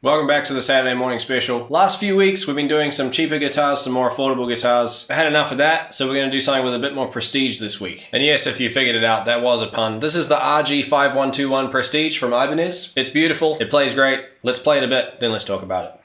Welcome back to the Saturday morning special. Last few weeks we've been doing some cheaper guitars, some more affordable guitars. I had enough of that, so we're going to do something with a bit more prestige this week. And yes, if you figured it out, that was a pun. This is the RG5121 Prestige from Ibanez. It's beautiful, it plays great. Let's play it a bit, then let's talk about it.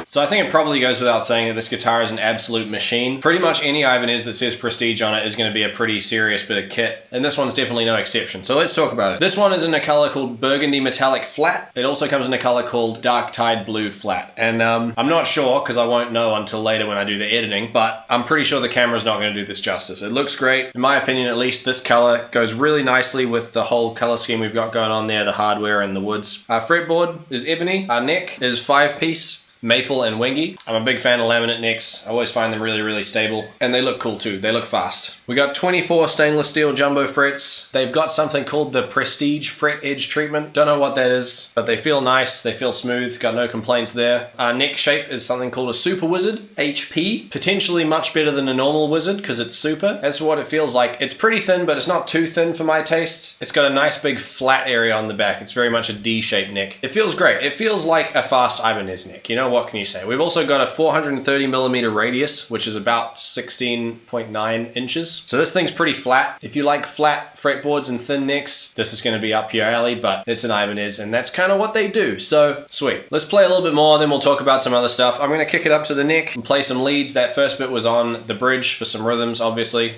So I think it probably goes without saying that this guitar is an absolute machine. Pretty much any Ibanez that says Prestige on it is going to be a pretty serious bit of kit, and this one's definitely no exception. So let's talk about it. This one is in a color called Burgundy Metallic Flat. It also comes in a color called Dark Tide Blue Flat. And I'm not sure, because I won't know until later when I do the editing, but I'm pretty sure the camera's not going to do this justice. It looks great. In my opinion, at least, this color goes really nicely with the whole color scheme we've got going on there, the hardware and the woods. Our fretboard is ebony. Our neck is 5-piece. Maple and wingy. I'm a big fan of laminate necks. I always find them really, really stable. And they look cool too. They look fast. We got 24 stainless steel jumbo frets. They've got something called the Prestige fret edge treatment. Don't know what that is, but they feel nice. They feel smooth. Got no complaints there. Our neck shape is something called a Super Wizard HP. Potentially much better than a normal Wizard because it's super. That's what it feels like. It's pretty thin, but it's not too thin for my taste. It's got a nice big flat area on the back. It's very much a D-shaped neck. It feels great. It feels like a fast Ibanez neck. You know, what can you say? We've also got a 430mm radius, which is about 16.9 inches. So this thing's pretty flat. If you like flat fretboards and thin necks, this is going to be up your alley, but it's an Ibanez, and that's kind of what they do. So, sweet. Let's play a little bit more, then we'll talk about some other stuff. I'm going to kick it up to the neck and play some leads. That first bit was on the bridge for some rhythms, obviously.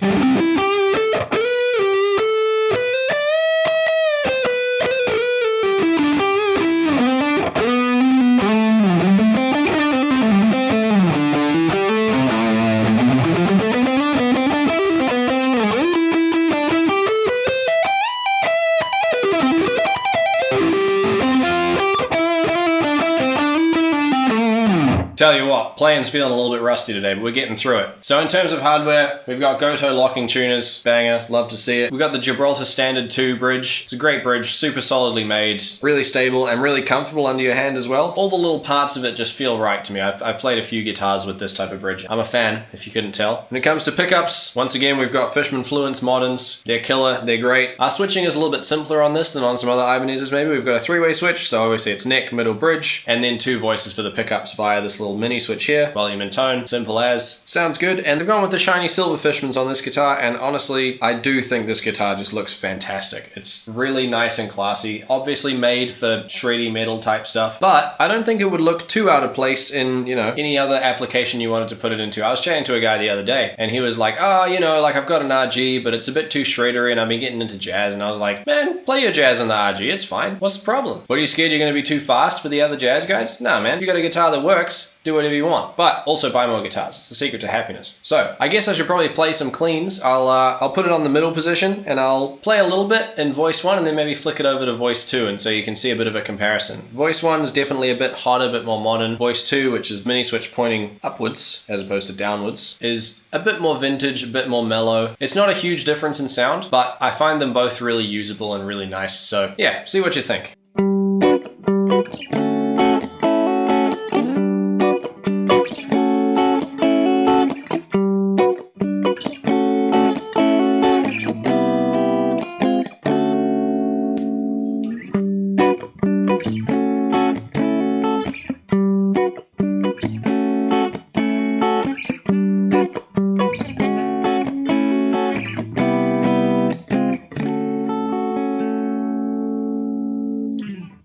Tell you what, playing's feeling a little bit rusty today, but we're getting through it. So in terms of hardware, we've got Goto locking tuners, banger, love to see it. We've got the Gibraltar Standard 2 bridge. It's a great bridge, super solidly made, really stable and really comfortable under your hand as well. All the little parts of it just feel right to me. I've played a few guitars with this type of bridge. I'm a fan, if you couldn't tell. When it comes to pickups, once again, we've got Fishman Fluence Moderns. They're killer, they're great. Our switching is a little bit simpler on this than on some other Ibanez's maybe. We've got a 3-way switch, so obviously it's neck, middle, bridge, and then 2 voices for the pickups via this little mini switch here. Volume and tone, simple as. Sounds good. And they've gone with the shiny silver Fishmans on this guitar, and honestly, I do think this guitar just looks fantastic. It's really nice and classy. Obviously made for shreddy metal type stuff, but I don't think it would look too out of place in, you know, any other application you wanted to put it into. I was chatting to a guy the other day, and he was like, oh, you know, like I've got an RG, but it's a bit too shreddery, and I've been getting into jazz. And I was like, man, play your jazz on the RG. It's fine. What's the problem? What, are you scared you're going to be too fast for the other jazz guys? Nah, man. If you got a guitar that works, do whatever you want, but also buy more guitars. It's the secret to happiness. So I guess I should probably play some cleans. I'll put it on the middle position, and I'll play a little bit in voice 1 and then maybe flick it over to voice 2, and so you can see a bit of a comparison. Voice 1 is definitely a bit hotter, a bit more modern. Voice 2, which is mini switch pointing upwards as opposed to downwards, is a bit more vintage, a bit more mellow. It's not a huge difference in sound, but I find them both really usable and really nice. So yeah, see what you think.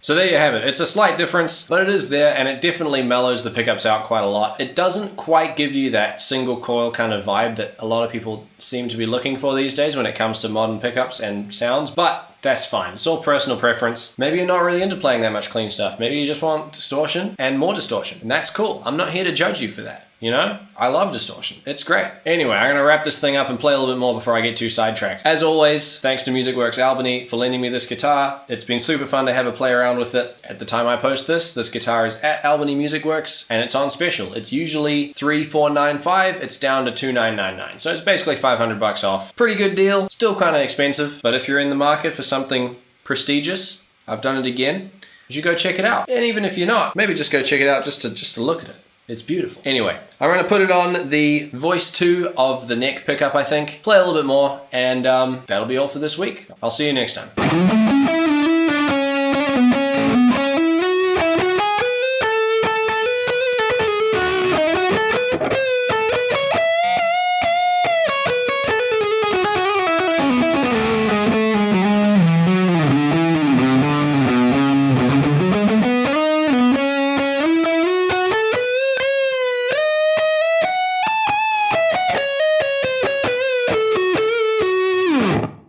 So there you have it. It's a slight difference, but it is there, and it definitely mellows the pickups out quite a lot. It doesn't quite give you that single coil kind of vibe that a lot of people seem to be looking for these days when it comes to modern pickups and sounds, but that's fine. It's all personal preference. Maybe you're not really into playing that much clean stuff. Maybe you just want distortion and more distortion, and that's cool. I'm not here to judge you for that. You know, I love distortion. It's great. Anyway, I'm gonna wrap this thing up and play a little bit more before I get too sidetracked. As always, thanks to MusicWorks Albany for lending me this guitar. It's been super fun to have a play around with it. At the time I post this guitar is at Albany MusicWorks and it's on special. It's usually $3,495. It's down to $2,999. So it's basically 500 bucks off. Pretty good deal. Still kind of expensive, but if you're in the market for something prestigious, I've done it again. You should go check it out. And even if you're not, maybe just go check it out just to look at it. It's beautiful. Anyway, I'm gonna put it on the voice 2 of the neck pickup, I think. Play a little bit more, and that'll be all for this week. I'll see you next time.